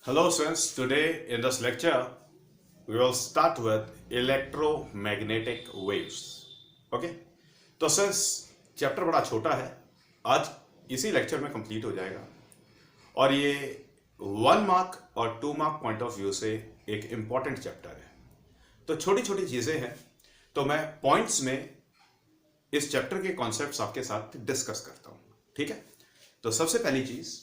Hello students, today in this lecture we will start with electromagnetic waves. Okay? तो since chapter बड़ा छोटा है, आज इसी लेक्चर में कंप्लीट हो जाएगा और ये 1 मार्क और 2 मार्क पॉइंट ऑफ व्यू से एक इम्पॉर्टेंट चैप्टर है। तो छोटी छोटी चीज़ें हैं, तो मैं पॉइंट्स में इस चैप्टर के कॉन्सेप्ट्स आपके साथ डिस्कस करता हूँ। ठीक है? तो सबसे पहली चीज़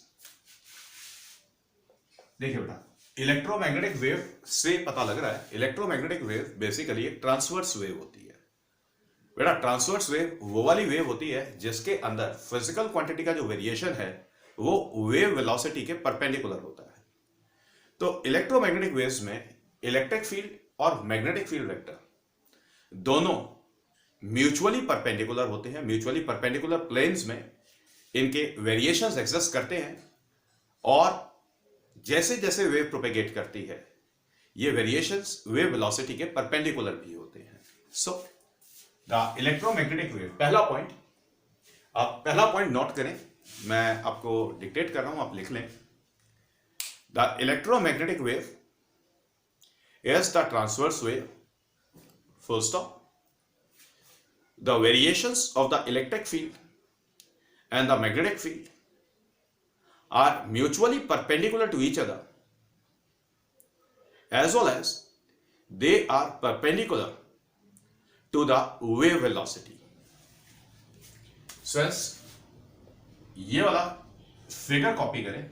देखिए बेटा, इलेक्ट्रोमैग्नेटिक वेव से पता लग रहा है इलेक्ट्रोमैग्नेटिक वेव बेसिकली एक ट्रांसवर्स वेव होती है। बेटा ट्रांसवर्स वेव वो वाली वेव होती है जिसके अंदर फिजिकल क्वांटिटी का जो वेरिएशन है वो वेव वेलोसिटी के परपेंडिकुलर होता है। तो इलेक्ट्रोमैग्नेटिक वेव्स में इलेक्ट्रिक फील्ड और मैग्नेटिक फील्ड वेक्टर दोनों म्यूचुअली परपेंडिकुलर होते हैं। म्यूचुअली परपेंडिकुलर प्लेन्स में इनके वेरिएशंस एग्जिस्ट करते हैं और जैसे जैसे वेव प्रोपेगेट करती है ये वेरिएशंस वेव वेलोसिटी के परपेंडिकुलर भी होते हैं। सो द इलेक्ट्रोमैग्नेटिक वेव, पहला पॉइंट, आप पहला पॉइंट नोट करें, मैं आपको डिक्टेट कर रहा हूं, आप लिख लें। The electromagnetic wave is the transverse wave, full stop. The variations of the electric field and the magnetic field are mutually perpendicular to each other as well as they are perpendicular to the wave velocity. So ये वाला figure copy करें।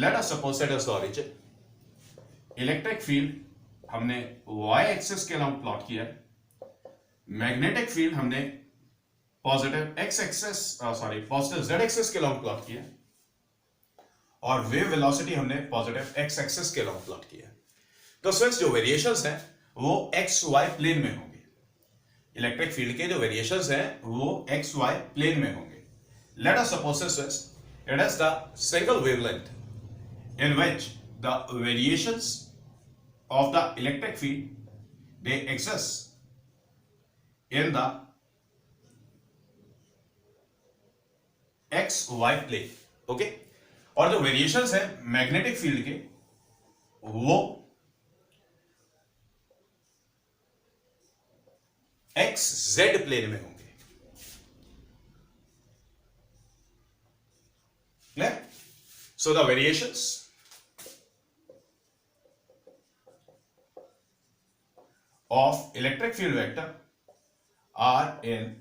Let us suppose that as the origin. Electric field हमने y axis के along plot किया है, magnetic field हमने positive x axis positive z axis के long plot किया और वेव वेलोसिटी हमने पॉजिटिव x एक्सिस के लॉन्ग प्लॉट किया। तो स्विच जो वेरिएशंस हैं वो x y प्लेन में होंगे। इलेक्ट्रिक फील्ड के जो वेरिएशंस हैं वो x y प्लेन में होंगे। Let us suppose this it is the single wavelength in which the variations of the electric field they exist in the X Y plane. Okay, और जो variations है magnetic field के वो x Z plane में होंगे। Clear? So the variations of electric field vector are in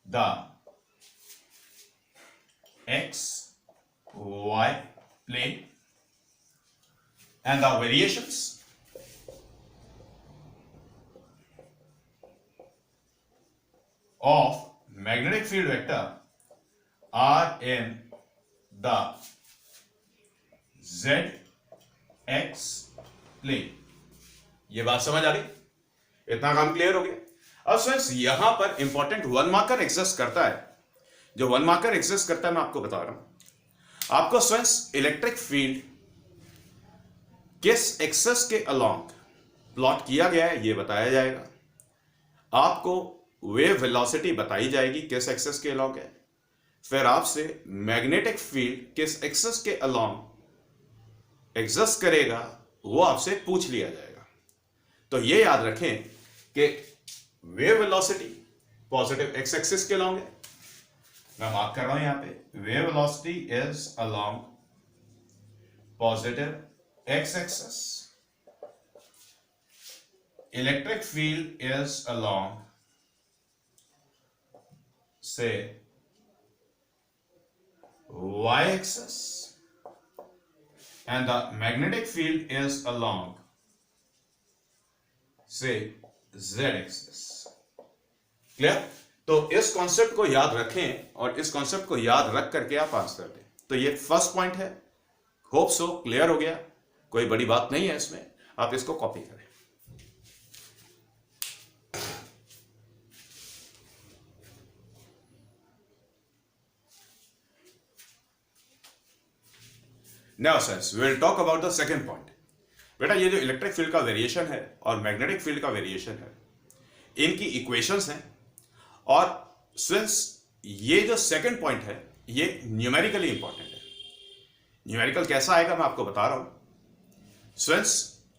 the x y plane and the variations of magnetic field vector are in the z x plane। ये बात समझ आ रही? इतना काम क्लियर हो गया। अब फ्रेंड्स यहां पर इंपॉर्टेंट 1 मार्कर एग्जिस्ट करता है। जो 1 मार्कर एग्जिस्ट करता है मैं आपको बता रहा हूं। आपको स्वयं इलेक्ट्रिक फील्ड किस एक्सिस के अलोंग प्लॉट किया गया है ये बताया जाएगा। आपको वेव वेलोसिटी बताई जाएगी किस एक्सिस के अलोंग है। फिर आपसे मैग्नेटिक फील्ड किस एक्सिस के अलोंग एग्जिस्ट करेगा वो आपसे पूछ लिया जाएगा। तो ये याद रखें कि wave velocity positive x axis के अलोंग है। मैं मार्क कर रहा हूं यहां पे, wave velocity is along positive x axis, electric field is along से y axis and the magnetic field is along say z axis। Clear? तो इस कॉन्सेप्ट को याद रखें और इस कॉन्सेप्ट को याद रख करके आप आंसर दें। तो ये फर्स्ट पॉइंट है। होप सो क्लियर हो गया, कोई बड़ी बात नहीं है इसमें, आप इसको कॉपी करें। Now friends we will talk about the second point. बेटा ये जो इलेक्ट्रिक फील्ड का वेरिएशन है और मैग्नेटिक फील्ड का वेरिएशन है इनकी इक्वेशंस हैं और सिंस ये जो सेकंड पॉइंट है ये न्यूमेरिकली इंपॉर्टेंट है। न्यूमेरिकल कैसा आएगा मैं आपको बता रहा हूं। स्टूडेंट्स,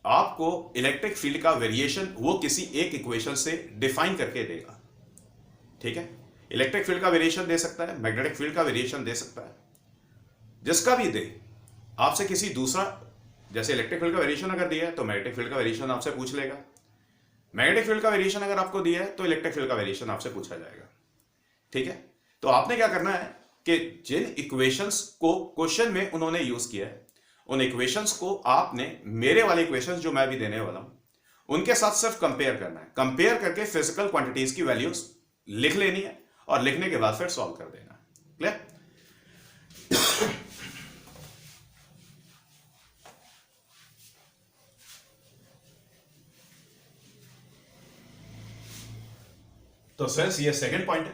आपको इलेक्ट्रिक फील्ड का वेरिएशन वो किसी एक इक्वेशन से डिफाइन करके देगा, ठीक है। इलेक्ट्रिक फील्ड का वेरिएशन दे सकता है, मैग्नेटिक फील्ड का वेरिएशन दे सकता है, जिसका भी दे आपसे किसी दूसरा, जैसे इलेक्ट्रिक फील्ड का वेरिएशन अगर दिया है तो मैग्नेटिक फील्ड का वेरिएशन आपसे पूछ लेगा, मैग्नेटिक फील्ड का वेरिएशन अगर आपको दिया है तो इलेक्ट्रिक फील्ड का वेरिएशन आपसे पूछा जाएगा, ठीक है। तो आपने क्या करना है कि जिन इक्वेशंस को क्वेश्चन में उन्होंने यूज किया है उन इक्वेशंस को आपने मेरे वाले इक्वेशंस जो मैं भी देने वाला हूं उनके साथ सिर्फ कंपेयर करना है। कंपेयर करके फिजिकल क्वांटिटीज की वैल्यूज लिख लेनी है और लिखने के बाद फिर सॉल्व कर देना है। क्लियर? तो फ्रेंड्स ये सेकंड पॉइंट है,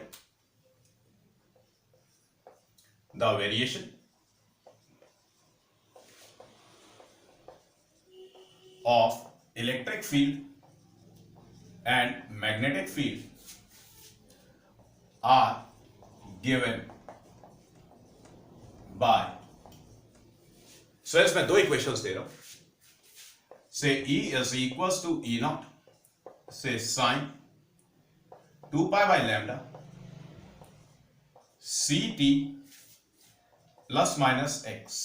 the variation of electric field and magnetic field are given by, friends मैं दो इक्वेशंस दे रहा हूं। Say E is equals to E naught say sine 2 pi by lambda CT plus minus x.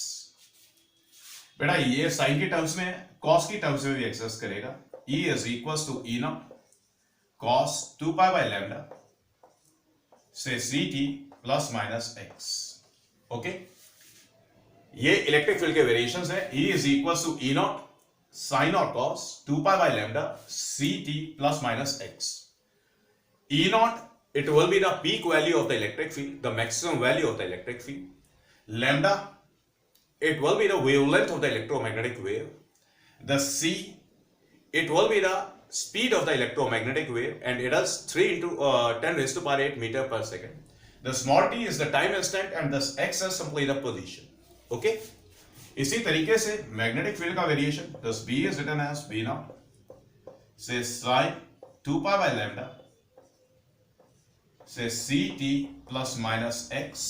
बेटा ये sign की terms में, cos की टर्म्स में भी एक्सेस करेगा। E is equals to E naught cos 2 pi by lambda से CT plus minus x. Okay, ये इलेक्ट्रिक फील्ड के वेरिएशंस है। E is equals to E naught sine और cos 2 pi by lambda CT plus minus x. E naught, it will be the peak value of the electric field, the maximum value of the electric field. Lambda, it will be the wavelength of the electromagnetic wave. The C, it will be the speed of the electromagnetic wave, and it is 3 into 10 raised to power 8 meter per second. The small t is the time instant, and the x is simply the position. Okay? इसी तरीके से magnetic field का variation, thus B is written as B naught से sin 2 pi by lambda से CT plus minus x,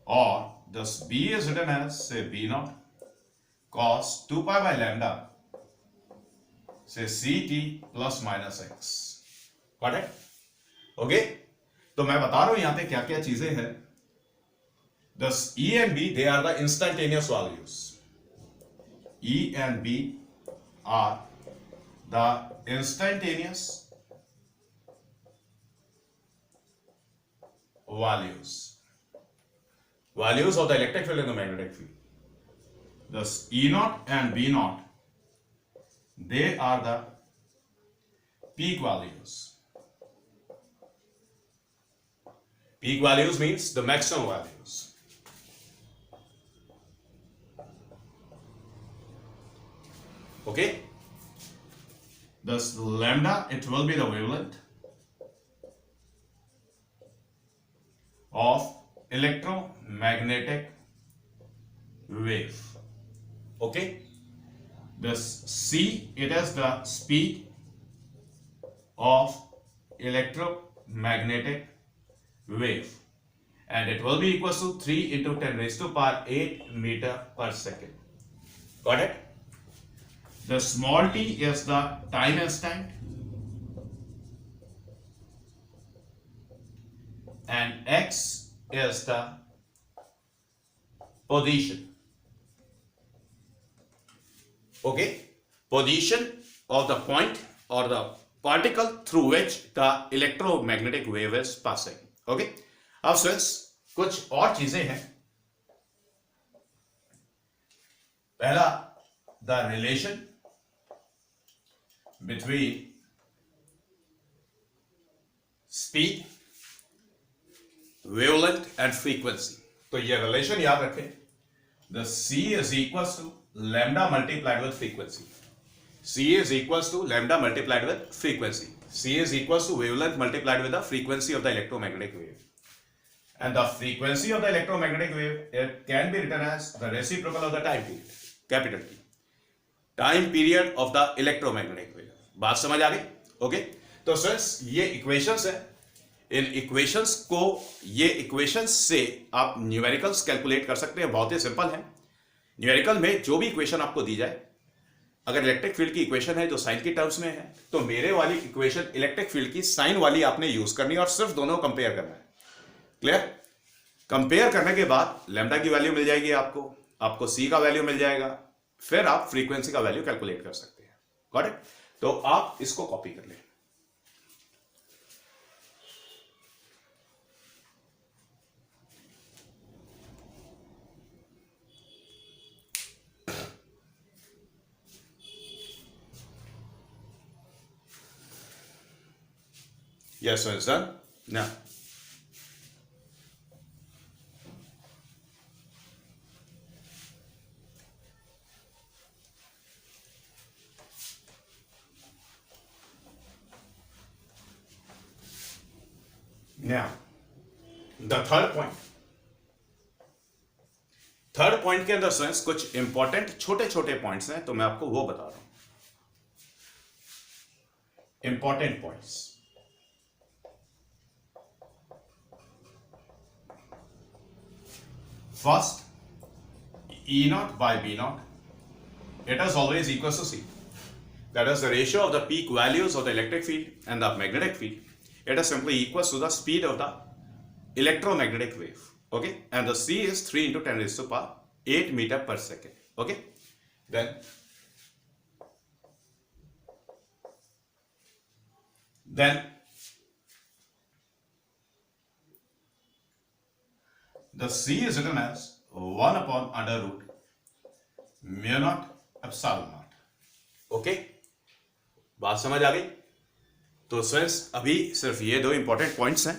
और thus B is written as से B naught cos 2 pi by lambda से CT plus minus x. Got it? Okay, तो मैं बता रहा हूं यहां पे क्या क्या चीजें हैं। thus E and B, they are the instantaneous values. E and B are the instantaneous values of the electric field and the magnetic field. Thus E naught and B naught, they are the peak values. Peak values means the maximum values. Okay, thus lambda, it will be the wavelength of electromagnetic wave. Okay, this C, it is the speed of electromagnetic wave, and it will be equals to 3 into 10 raised to power 8 meter per second. Got it? The small t is the time instant, and x is the position. Okay, position of the point or the particle through which the electromagnetic wave is passing. Okay, अब friends कुछ और चीजें हैं। पहला, the relation between speed, wavelength and frequency। तो ये relation याद रखें, the C is equals to lambda multiplied with frequency. C is equals to lambda multiplied with frequency. C is equals to wavelength multiplied with the frequency of the electromagnetic wave. And the frequency of the electromagnetic wave, it can be written as the reciprocal of the time period, capital T. Time period of the electromagnetic wave. बात समझ आ गई? Okay, तो friends ये equations है। इन equations को, ये equations से आप न्यूमेरिकल्स कैलकुलेट कर सकते हैं, बहुत ही सिंपल है। न्यूमेरिकल में जो भी इक्वेशन आपको दी जाए, अगर इलेक्ट्रिक फील्ड की इक्वेशन है जो साइन की टर्म्स में है, तो मेरे वाली इक्वेशन इलेक्ट्रिक फील्ड की साइन वाली आपने यूज करनी है और सिर्फ दोनों कंपेयर करना है। क्लियर? कंपेयर करने के बाद लैम्डा की वैल्यू मिल जाएगी आपको सी का वैल्यू मिल जाएगा, फिर आप फ्रीक्वेंसी का वैल्यू कैलकुलेट कर सकते हैं। Got it? तो आप इसको कॉपी कर लें। Yes, so it's done. Now, the third point. Third point के अंदर स्टूडेंट्स कुछ इंपॉर्टेंट छोटे छोटे पॉइंट्स हैं, तो मैं आपको वो बता रहा हूं। Important points. First, E naught by B naught, it is always equals to C. That is the ratio of the peak values of the electric field and the magnetic field. It is simply equals to the speed of the electromagnetic wave. Okay, and the C is 3 into 10 raised to power 8 meter per second. Okay, then the C is written as 1 upon under root mu naught epsilon naught. Okay, बात समझ आ गई? तो friends अभी सिर्फ ये दो important points हैं।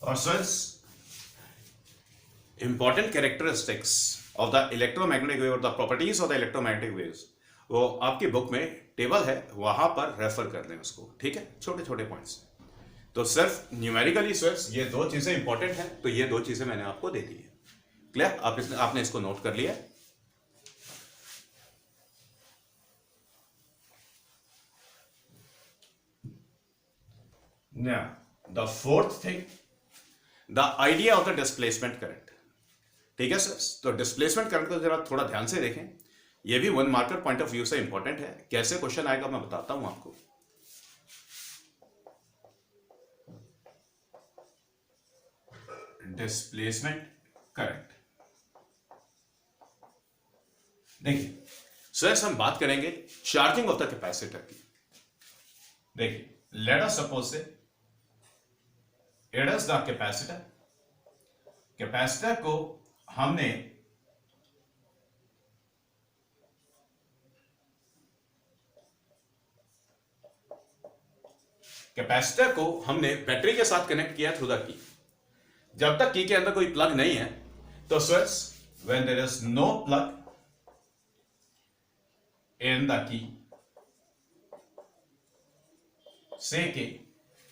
और friends important characteristics of the electromagnetic wave और the properties of the electromagnetic waves, वो आपकी बुक में टेबल है, वहां पर रेफर कर लें उसको। ठीक है, छोटे छोटे पॉइंट्स। तो सिर्फ न्यूमेरिकली स्विच ये दो चीजें इंपॉर्टेंट हैं, तो ये दो चीजें मैंने आपको दे दी है। क्लियर? आपने इसको नोट कर लिया। Now, the fourth thing, the idea of the displacement current. ठीक है सर? तो डिस्प्लेसमेंट करंट को जरा थोड़ा ध्यान से देखें, ये भी one marker point of view से इंपॉर्टेंट है। कैसे क्वेश्चन आएगा मैं बताता हूं आपको। डिस्प्लेसमेंट करंट, देखिए सर हम बात करेंगे चार्जिंग ऑफ द कैपेसिटर की। देखिए, लेट अस सपोज से it is the capacitor. Capacitor को हमने बैटरी के साथ कनेक्ट किया थ्रू द की। जब तक की के अंदर कोई प्लग नहीं है, तो switch when there is no plug in the key, say K,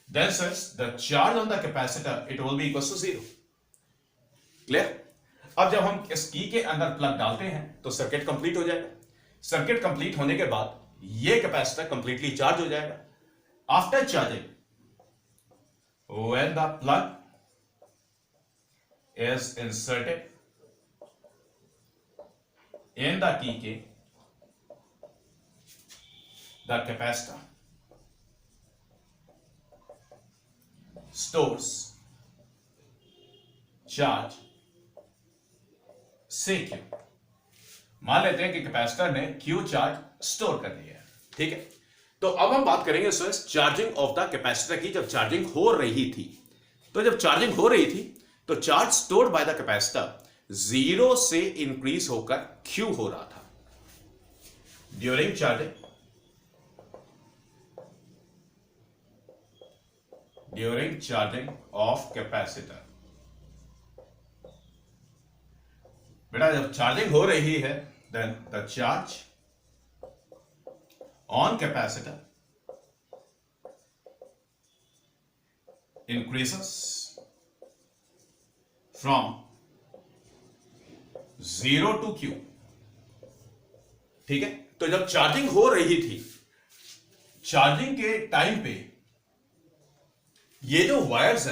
then such the charge on the capacitor it will be equals to 0. Clear? अब जब हम इस की के अंदर प्लग डालते हैं तो सर्किट कंप्लीट हो जाएगा। सर्किट कंप्लीट होने के बाद ये कैपेसिटर कंप्लीटली चार्ज हो जाएगा। After charging, when the plug is inserted in the key K, the capacitor stores charge से Q। मान लेते हैं कि कैपेसिटर ने Q चार्ज स्टोर कर लिया है। ठीक है, तो अब हम बात करेंगे चार्जिंग ऑफ द कैपेसिटर की। जब चार्जिंग हो रही थी, तो charge stored by the capacitor 0 से इंक्रीज होकर Q हो रहा था। During charging of capacitor. बेटा जब चार्जिंग हो रही है then the charge on capacitor increases from 0 to Q। ठीक है, तो जब चार्जिंग हो रही थी, चार्जिंग के टाइम पे ये जो वायर्स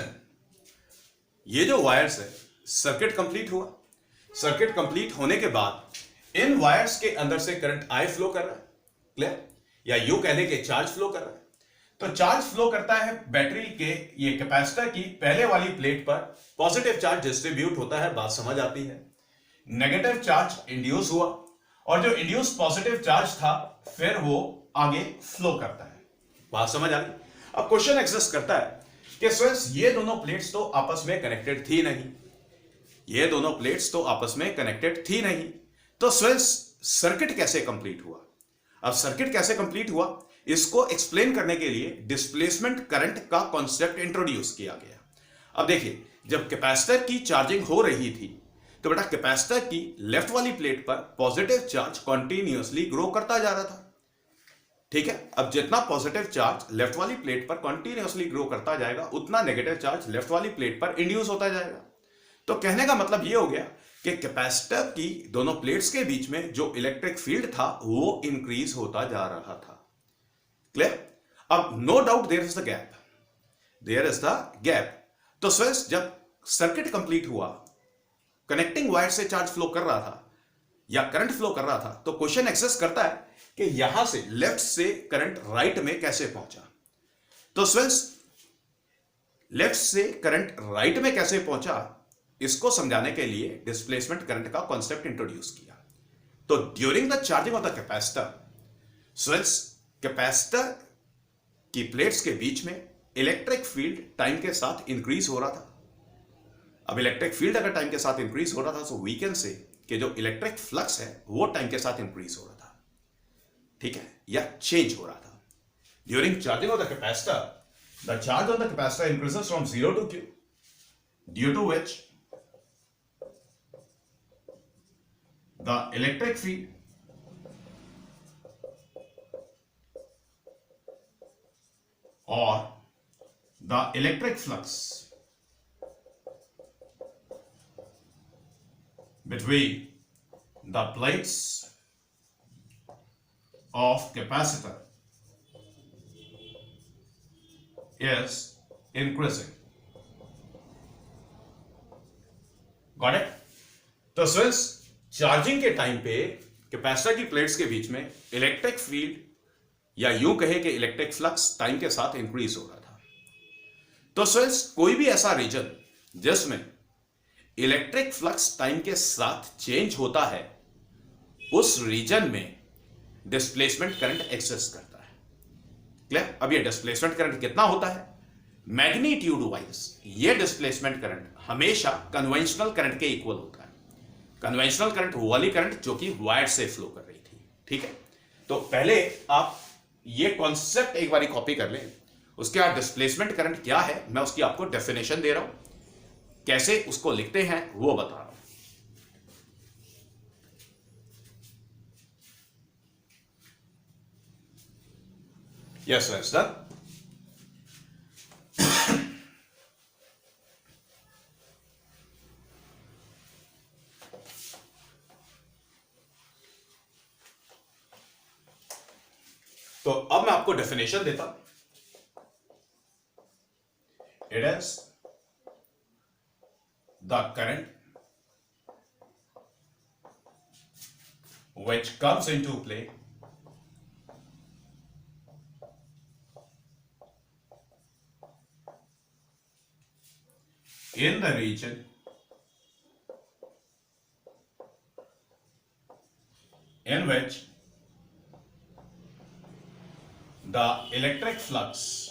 है सर्किट कंप्लीट हुआ। सर्किट कंप्लीट होने के बाद इन वायर्स के अंदर से करंट आई फ्लो कर रहा है, क्लियर, या यू कहने के चार्ज फ्लो कर रहा है। तो चार्ज फ्लो करता है बैटरी के ये कैपेसिटर की पहले वाली प्लेट पर, पॉजिटिव चार्ज डिस्ट्रीब्यूट होता है, बात समझ आती है। नेगेटिव चार्ज इंड्यूस हुआ और जो इंड्यूस पॉजिटिव चार्ज था फिर वो आगे फ्लो करता है, बात समझ आ गई। अब क्वेश्चन एग्जिस्ट करता है कि स्टूडेंट्स ये दोनों प्लेट्स तो आपस में कनेक्टेड थी नहीं, तो स्टूडेंट्स सर्किट कैसे कंप्लीट हुआ? अब सर्किट कैसे कंप्लीट हुआ इसको एक्सप्लेन करने के लिए डिस्प्लेसमेंट करंट का कॉन्सेप्ट इंट्रोड्यूस किया गया। अब देखिए, जब कैपेसिटर की चार्जिंग हो रही थी तो बेटा कैपेसिटर की लेफ्ट वाली प्लेट पर पॉजिटिव चार्ज कॉन्टिन्यूअसली ग्रो करता जा रहा था। ठीक है, अब जितना पॉजिटिव चार्ज लेफ्ट वाली प्लेट पर कॉन्टिन्यूअसली ग्रो करता जाएगा उतना नेगेटिव चार्ज लेफ्ट वाली प्लेट पर इंड्यूस होता जाएगा। तो कहने का मतलब ये हो गया कि कैपेसिटर की दोनों प्लेट्स के बीच में जो इलेक्ट्रिक फील्ड था वो इंक्रीज होता जा रहा था, क्लियर। अब no doubt there is the gap. तो स्टूडेंट्स जब सर्किट कंप्लीट हुआ, कनेक्टिंग वायर से चार्ज फ्लो कर रहा था या करंट फ्लो कर रहा था, तो क्वेश्चन एक्सेस करता है कि यहां से लेफ्ट से करंट राइट में कैसे पहुंचा। तो स्टूडेंट्स लेफ्ट से करंट राइट में कैसे पहुंचा इसको समझाने के लिए डिस्प्लेसमेंट करंट का कॉन्सेप्ट इंट्रोड्यूस किया। तो during the charging of the capacitor, students capacitor की प्लेट्स के बीच में इलेक्ट्रिक फील्ड टाइम के साथ इंक्रीज हो रहा था। अब इलेक्ट्रिक फील्ड अगर टाइम के साथ इंक्रीज हो रहा था तो वी कैन से कि जो इलेक्ट्रिक फ्लक्स है वो टाइम के साथ इंक्रीज हो रहा था, ठीक है, या चेंज हो रहा था। During charging of the capacitor, the charge on the capacitor increases from 0 to Q, due to which the electric field or the electric flux between the plates of capacitor is increasing. Got it? तो students charging के time पे capacitor की plates के बीच में electric field या यूं कहे कि इलेक्ट्रिक फ्लक्स टाइम के साथ इंक्रीज हो रहा था। तो स्टूडेंट्स कोई भी ऐसा रीजन जिसमें इलेक्ट्रिक फ्लक्स टाइम के साथ चेंज होता है उस रीजन में डिस्प्लेसमेंट करंट एक्सेस करता है, क्लियर। अब ये डिस्प्लेसमेंट करंट कितना होता है? मैग्नीट्यूड वाइज ये डिस्प्लेसमेंट करंट हमेशा कन्वेंशनल करंट के इक्वल होता है। कन्वेंशनल करंट वो वाली करंट जो कि वायर से फ्लो कर रही थी, ठीक है। तो पहले आप ये कॉन्सेप्ट एक बारी कॉपी कर लें, उसके बाद डिस्प्लेसमेंट करंट क्या है मैं उसकी आपको डेफिनेशन दे रहा हूं, कैसे उसको लिखते हैं वो बता रहा हूं। यस सर, तो अब मैं आपको डेफिनेशन देता हूं। It is the current which comes into play in the region in which the electric flux,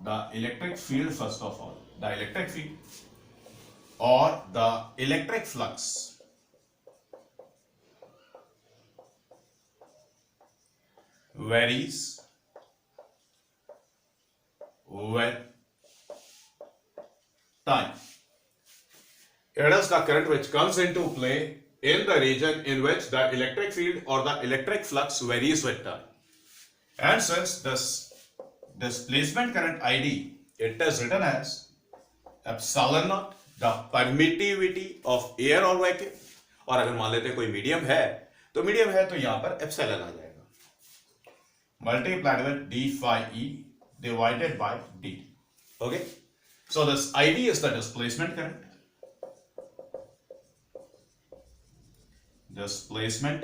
the electric field, first of all, the electric field or the electric flux varies with time. It is the current which comes into play in the region in which the electric field or the electric flux varies with time. And since this displacement current ID, it is written as epsilon naught, the permittivity of air or vacuum. और अगर मान लेते हैं कोई medium है तो यहां पर एप्सिलॉन आ जाएगा, multiplied with D phi E divided by D. Okay, so this I D is the displacement current. Displacement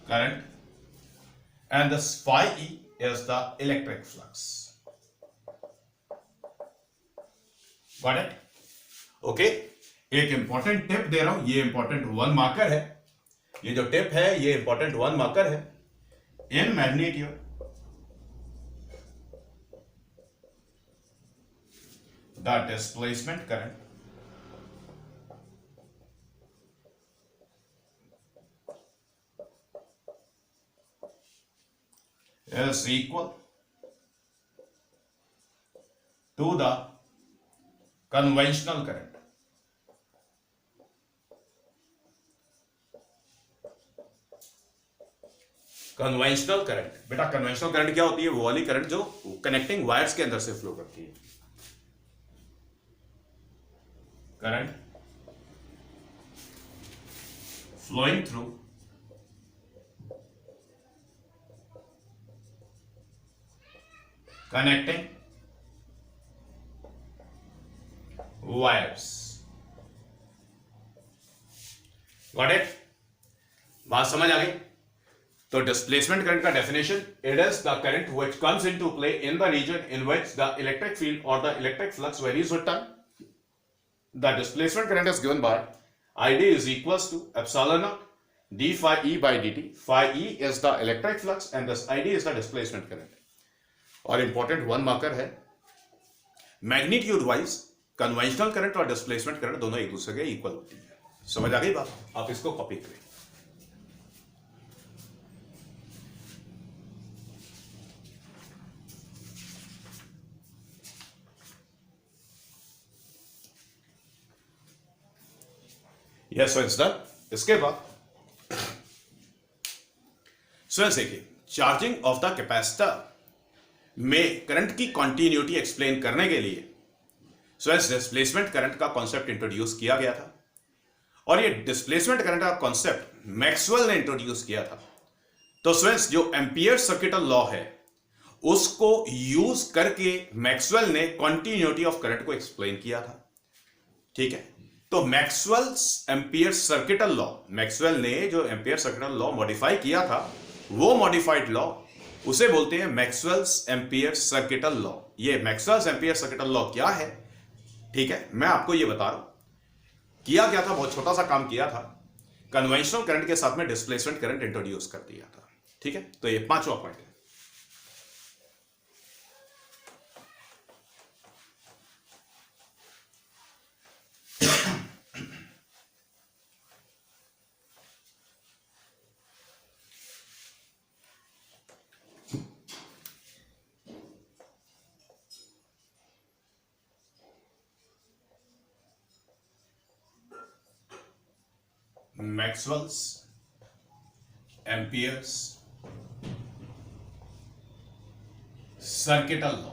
current, and this phi E is the electric flux. Got it? Okay. एक important tip दे रहा हूं, ये important one marker है. ये जो tip है ये important one marker है. In magnitude the displacement current is equal to the conventional current. Conventional current, बेटा कन्वेंशनल करंट क्या होती है? वो वाली करंट जो कनेक्टिंग वायर्स के अंदर से फ्लो करती है. Current flowing through connecting wires. Got it? बात समझ आ गई? तो डिस्प्लेसमेंट करंट का definition, it is the current which comes into play in the region in which the electric field और the electric flux varies with time. The displacement current is given by ID is equals to epsilon naught d phi E by dt. Phi E is the electric flux and this ID is the displacement current. और important one marker है, magnitude wise conventional current और displacement current दोनों एक दूसरे के equal होती है. समझ आ गई बात? आप इसको कॉपी करें. Yes so it's done. इसके बाद सो देखिए, चार्जिंग ऑफ द कैपेसिटर में करंट की कॉन्टिन्यूटी एक्सप्लेन करने के लिए डिस्प्लेसमेंट करंट का कॉन्सेप्ट इंट्रोड्यूस किया गया था. और ये डिस्प्लेसमेंट करंट का कॉन्सेप्ट मैक्सवेल ने इंट्रोड्यूस किया था. तो जो एम्पियर सर्किटल लॉ है उसको यूज करके मैक्सवेल ने कॉन्टिन्यूटी ऑफ करंट को एक्सप्लेन किया था. ठीक है, तो Maxwell's Ampere circuital law, Maxwell ने जो एम्पियर सर्किटल लॉ मॉडिफाई किया था, वो मॉडिफाइड लॉ उसे बोलते हैं मैक्सवेल्स एम्पियर सर्किटल लॉ. ये मैक्सवेल्स एम्पियर सर्किटल लॉ क्या है? ठीक है, मैं आपको ये बता रहा हूं. किया क्या था, बहुत छोटा सा काम किया था, कन्वेंशनल करंट के साथ में डिस्प्लेसमेंट करंट इंट्रोड्यूस कर दिया था. ठीक है, तो ये पांचवा पॉइंट है. Maxwell's Ampere's circuital law.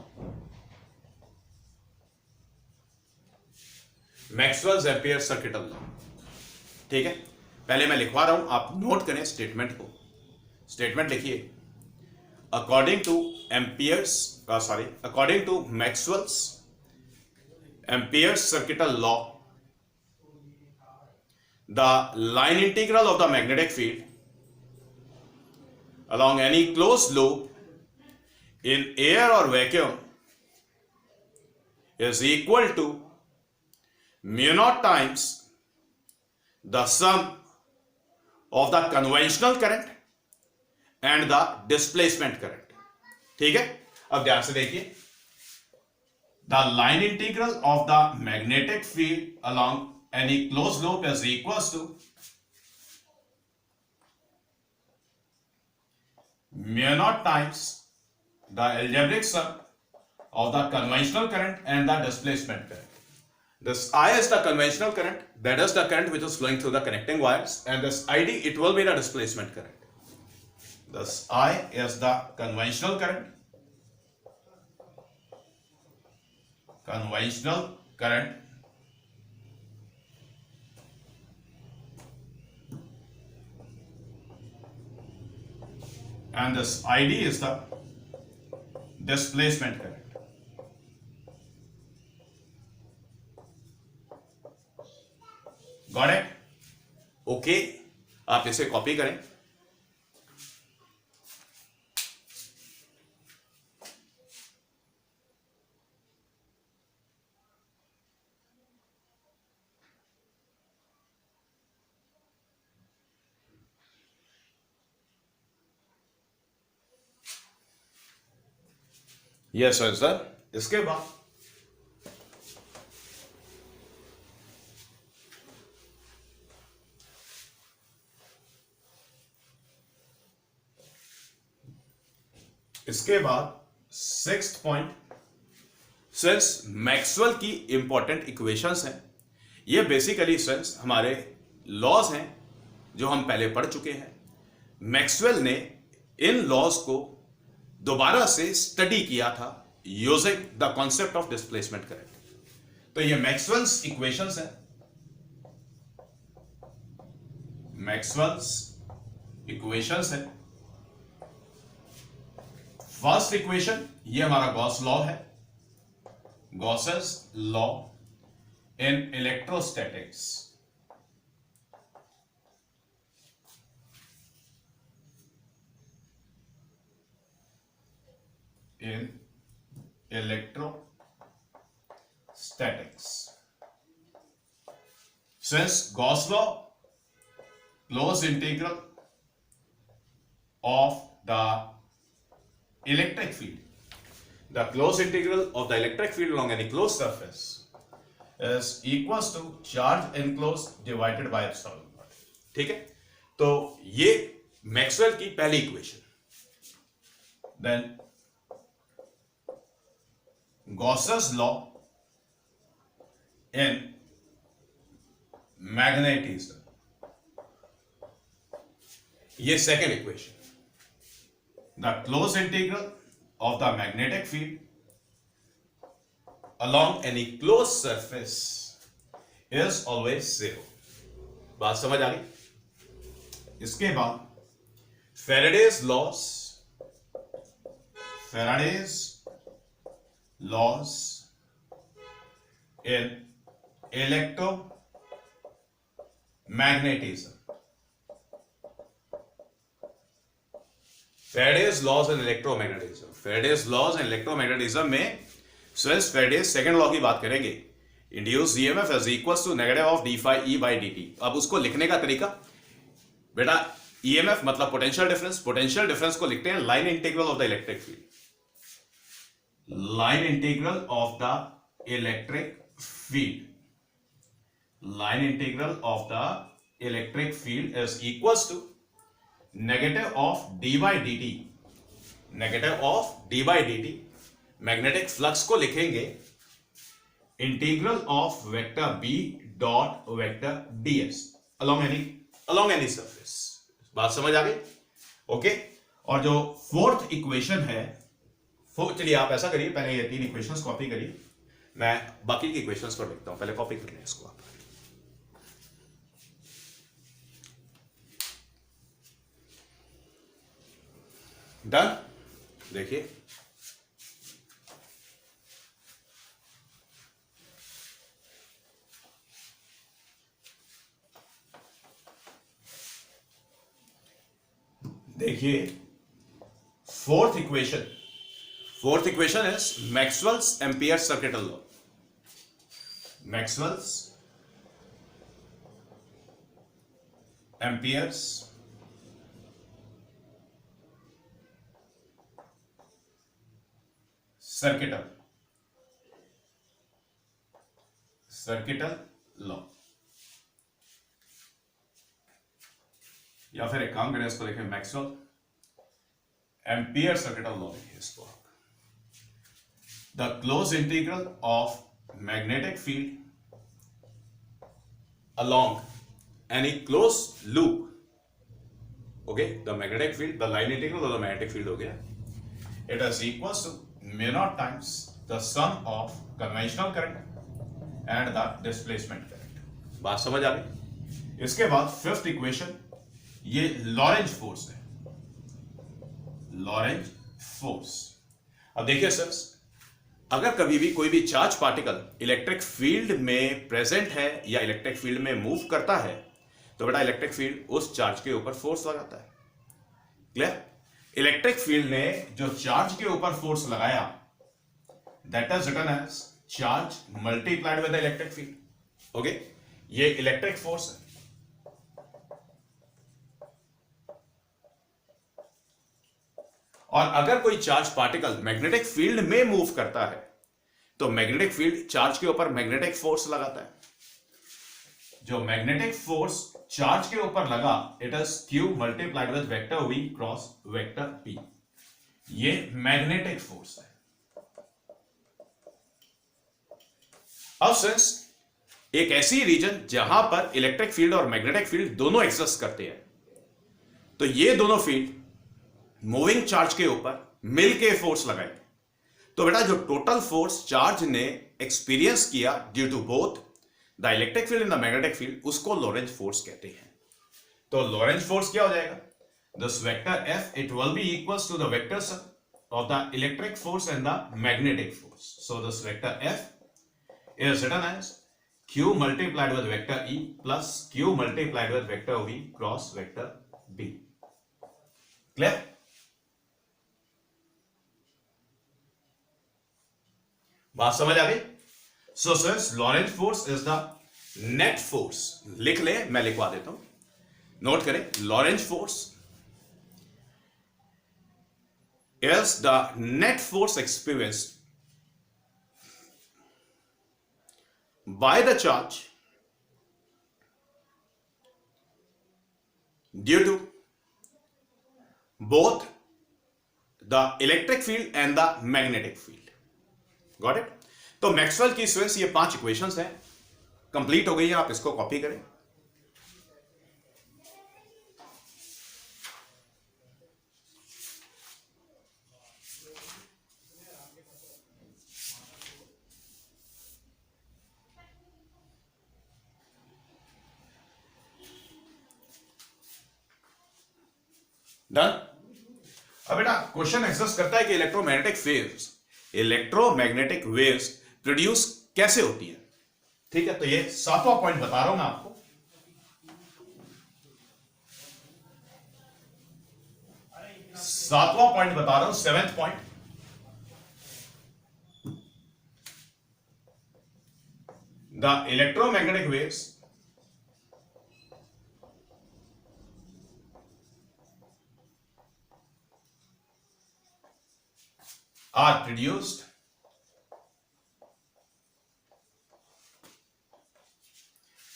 Maxwell's Ampere circuital law. ठीक है, पहले मैं लिखवा रहा हूं, आप नोट करें स्टेटमेंट को. स्टेटमेंट लिखिए, according to Maxwell's Ampere circuital law, the line integral of the magnetic field along any closed loop in air or vacuum is equal to mu naught times the sum of the conventional current and the displacement current. ठीक है, अब ध्यान से देखिए, the line integral of the magnetic field along any closed loop is equals to mu naught times the algebraic sum of the conventional current and the displacement current. This I is the conventional current, that is the current which is flowing through the connecting wires, and this ID, it will be the displacement current. This I is the conventional current, and this ID is the displacement current. Got it? Okay, आप इसे copy करें. Yes sir. इसके बाद sixth point, since Maxwell की important equations हैं, ये basically since हमारे laws हैं जो हम पहले पढ़ चुके हैं. मैक्सवेल ने इन लॉज को दोबारा से स्टडी किया था using the concept of displacement current. तो ये मैक्सवेल्स इक्वेशंस हैं. मैक्सवेल्स इक्वेशंस है. फर्स्ट इक्वेशन ये हमारा गॉस लॉ है, Gauss's law in electrostatics. in electrostatics. Since Gauss law, closed integral of the electric field, the closed integral of the electric field along any closed surface is equals to charge enclosed divided by epsilon naught. ठीक है, तो ये Maxwell की पहली equation. Then Gauss's law in magnetism, ये second equation. The closed integral of the magnetic field along any closed surface is always zero. बात समझ आ गई? इसके बाद Faraday's laws in electromagnetism. Faraday's laws in electromagnetism. Faraday's laws in electromagnetism में सिर्फ Faraday's second law की बात करेंगे. Induce EMF is equals to negative of D phi E by D T. अब उसको लिखने का तरीका, बेटा ईएमएफ मतलब पोटेंशियल डिफरेंस, पोटेंशियल डिफरेंस को लिखते हैं line integral of the electric field. Line integral of the electric field. Line integral of the electric field is equals to negative of d by dt. Negative of d by dt. Magnetic flux को लिखेंगे integral of vector b dot vector ds along any surface. बात समझ आ गई? Okay. और जो fourth equation है, चलिए आप ऐसा करिए, पहले ये तीन इक्वेशंस कॉपी करिए, मैं बाकी की इक्वेशंस को लिखता हूं. पहले कॉपी कर लें इसको आप. डन. देखिए fourth equation is Maxwell's Ampere circuital law. Maxwell's amperes circuital law. या फिर एक काम करें, इसको देखें मैक्सवेल एम्पियर सर्किट लॉ लिखिए इसको आप। The close integral of magnetic field along any closed loop, okay, the magnetic field, the line integral of the magnetic field हो गया, it is equals to mu naught times the sum of conventional current and the displacement current। बात समझ आ गई। इसके बाद fifth equation, ये Lorentz force है, लॉरेंज फोर्स। अब देखिए सर, अगर कभी भी कोई भी चार्ज पार्टिकल इलेक्ट्रिक फील्ड में प्रेजेंट है या इलेक्ट्रिक फील्ड में मूव करता है, तो बेटा इलेक्ट्रिक फील्ड उस चार्ज के ऊपर फोर्स लगाता है। क्लियर? इलेक्ट्रिक फील्ड ने जो चार्ज के ऊपर फोर्स लगाया, that is written as charge multiplied with the electric field. Okay, ये इलेक्ट्रिक फोर्स है। और अगर कोई चार्ज पार्टिकल मैग्नेटिक फील्ड में मूव करता है, तो मैग्नेटिक फील्ड चार्ज के ऊपर मैग्नेटिक फोर्स लगाता है। जो मैग्नेटिक फोर्स चार्ज के ऊपर लगा, it is Q multiplied with vector V cross vector P। ये मैग्नेटिक फोर्स है। अब सिंस एक ऐसी रीजन जहां पर इलेक्ट्रिक फील्ड और मैग्नेटिक फील्ड दोनों एग्जिस्ट करते हैं, तो ये दोनों फील्ड मूविंग चार्ज के ऊपर मिलके फोर्स लगाएंगे। तो बेटा जो टोटल फोर्स चार्ज ने एक्सपीरियंस किया due to both the electric field and the magnetic field, उसको लॉरेंज फोर्स कहते हैं। तो लॉरेंज फोर्स क्या हो जाएगा? This vector F, it will be equals to the vector sum of the electric force and the magnetic force. So this vector F is written as Q multiplied with vector E plus Q multiplied with vector V cross vector B। Clear? बात समझ आ गई? So since Lorentz force is the net force, लिख ले, मैं लिखवा देता हूं, नोट करें, Lorentz force is the net force experienced by the charge due to both the electric field and the magnetic field। Got it? तो Maxwell की switch, ये 5 इक्वेशंस हैं, कंप्लीट हो गई है। आप इसको कॉपी करें। डन। अब बेटा क्वेश्चन एग्जिस्ट करता है कि इलेक्ट्रोमैग्नेटिक वेव्स प्रोड्यूस कैसे होती है। ठीक है, तो ये 7वां पॉइंट बता रहा हूं मैं आपको। सातवां पॉइंट बता रहा हूं, 7th point. The electromagnetic waves are produced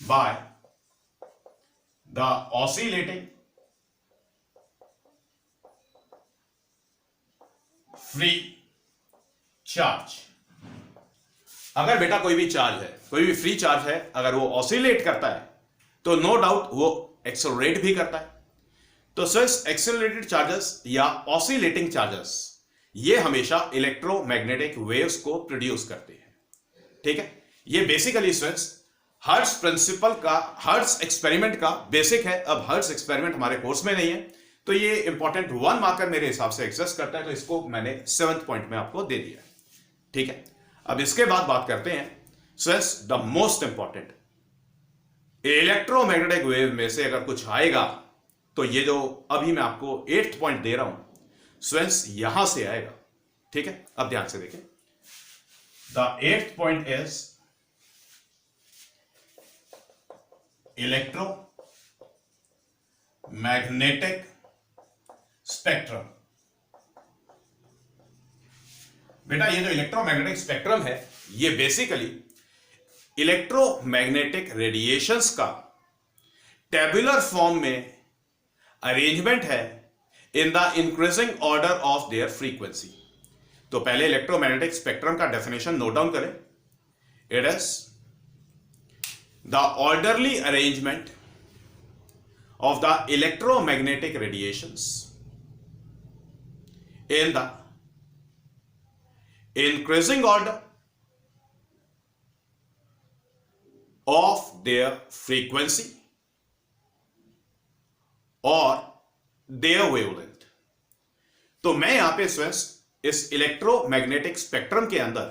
by the oscillating free charge। अगर बेटा कोई भी चार्ज है, कोई भी फ्री चार्ज है, अगर वो ऑसिलेट करता है तो नो डाउट वो एक्सेलरेट भी करता है। तो सिर्फ एक्सेलरेटेड चार्जेस या ऑसिलेटिंग चार्जेस ये हमेशा इलेक्ट्रोमैग्नेटिक वेव्स को प्रोड्यूस करते हैं। ठीक है, ये बेसिकली स्विच हर्ट्ज प्रिंसिपल का, हर्ट्ज एक्सपेरिमेंट का बेसिक है। अब हर्ट्ज एक्सपेरिमेंट हमारे कोर्स में नहीं है, तो ये इंपॉर्टेंट 1 मार्कर मेरे हिसाब से एग्जिस्ट करता है, तो इसको मैंने 7th पॉइंट में आपको दे दिया। ठीक है, अब इसके बाद बात करते हैं switch the most important, electromagnetic wave में से अगर कुछ आएगा तो ये जो अभी मैं आपको 8th पॉइंट दे रहा हूं, स्विच यहां से आएगा। ठीक है, अब ध्यान से देखें। The 8th point is electromagnetic spectrum. बेटा ये जो इलेक्ट्रोमैग्नेटिक स्पेक्ट्रम है, ये बेसिकली इलेक्ट्रोमैग्नेटिक रेडिएशंस का टेबुलर फॉर्म में अरेंजमेंट है in the increasing order of their frequency. तो पहले इलेक्ट्रोमैग्नेटिक स्पेक्ट्रम का डेफिनेशन नोट डाउन करें। It is the orderly arrangement of the electromagnetic radiations in the increasing order of their frequency or their wavelength। तो मैं यहां पे इस electromagnetic spectrum के अंदर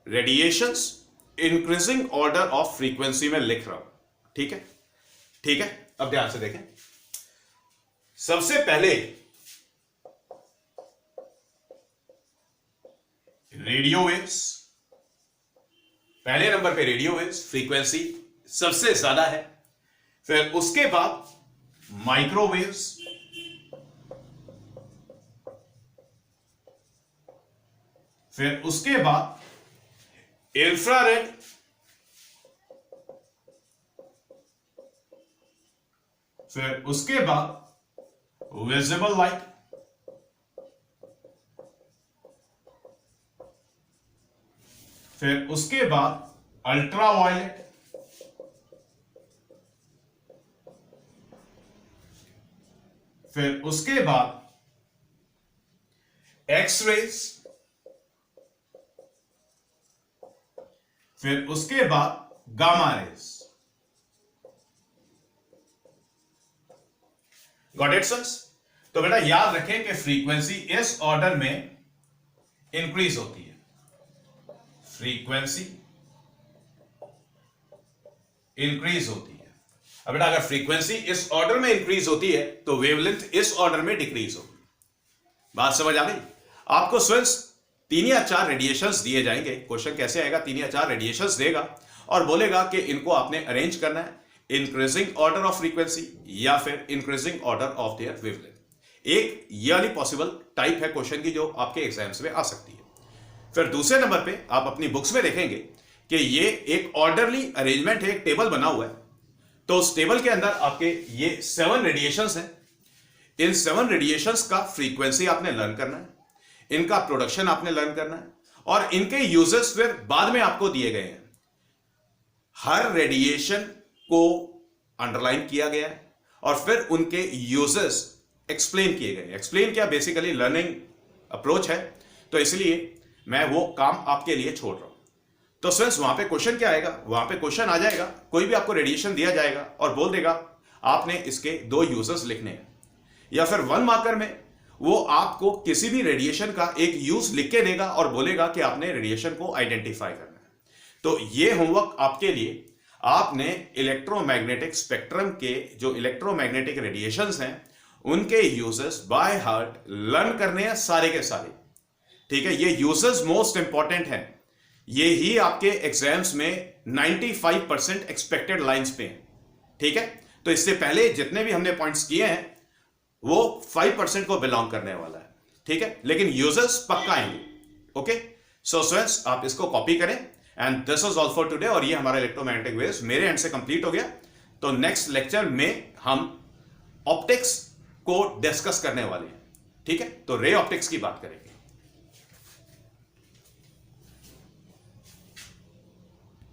radiations increasing order of frequency में लिख रहा हूं। ठीक है, ठीक है। अब ध्यान से देखें, सबसे पहले रेडियो वेव्स, पहले नंबर पे रेडियो वेव्स फ्रीक्वेंसी सबसे ज्यादा है। फिर उसके बाद माइक्रोवेव्स, फिर उसके बाद इंफ्रारेड, फिर उसके बाद विजिबल लाइट, फिर उसके बाद अल्ट्रावायलेट, फिर उसके बाद एक्स-रेज, फिर उसके बाद gamma rays. Got it sir? तो बेटा याद रखें कि फ्रीक्वेंसी इस ऑर्डर में इंक्रीज होती है। फ्रीक्वेंसी इंक्रीज होती है। अब बेटा अगर फ्रीक्वेंसी इस ऑर्डर में इंक्रीज होती है तो वेवलेंथ इस ऑर्डर में डिक्रीज होगी। बात समझ आ गई? आपको स्टूडेंट्स 3 या 4 रेडिएशंस दिए जाएंगे। क्वेश्चन कैसे आएगा? 3 या 4 रेडिएशंस देगा और बोलेगा कि इनको आपने अरेंज करना है इंक्रीजिंग ऑर्डर ऑफ फ्रीक्वेंसी या फिर increasing order of their wavelength. एक ये वाली पॉसिबल टाइप है क्वेश्चन की जो आपके एग्जाम्स में आ सकती है। फिर दूसरे नंबर पे आप अपनी बुक्स में देखेंगे कि ये एक ऑर्डरली अरेंजमेंट है, एक टेबल बना हुआ है। तो उस टेबल के अंदर आपके ये 7 रेडिएशंस हैं। इन 7 रेडिएशंस का फ्रीक्वेंसी आपने लर्न करना है, इनका प्रोडक्शन आपने लर्न करना है और इनके यूजेस फिर बाद में आपको दिए गए हैं। हर रेडिएशन को अंडरलाइन किया गया है और फिर उनके यूजेस एक्सप्लेन किए गए। एक्सप्लेन क्या, बेसिकली लर्निंग अप्रोच है, तो इसलिए मैं वो काम आपके लिए छोड़ रहा हूं। तो स्टूडेंट्स वहां पे क्वेश्चन क्या आएगा? वहां पे क्वेश्चन आ जाएगा, कोई भी आपको रेडिएशन दिया जाएगा और बोल देगा आपने इसके 2 यूजेस लिखने हैं, या फिर 1 मार्कर में वो आपको किसी भी रेडिएशन का एक यूज लिख के देगा और बोलेगा कि आपने रेडिएशन को आइडेंटिफाई करना है। तो ये होमवर्क आपके लिए, आपने इलेक्ट्रोमैग्नेटिक स्पेक्ट्रम के जो इलेक्ट्रोमैग्नेटिक रेडिएशंस हैं उनके यूजेस बाय हार्ट लर्न करने हैं सारे के सारे। ठीक है, ये यूजेस मोस्ट इंपॉर्टेंट हैं। ये ही आपके एग्जाम्स में 95% एक्सपेक्टेड लाइंस पे हैं। ठीक है, तो इससे पहले जितने भी हमने पॉइंट्स किए हैं वो 5% को बिलोंग करने वाला है। ठीक है, लेकिन यूजेस पक्का आएंगे। ओके, सो स्टूडेंट्स आप इसको कॉपी करें and this is all for today. और ये हमारा इलेक्ट्रोमैग्नेटिक वेव्स मेरे एंड से कंप्लीट हो गया। तो नेक्स्ट लेक्चर में हम ऑप्टिक्स को डिस्कस करने वाले हैं। ठीक है, तो रे ऑप्टिक्स की बात करेंगे।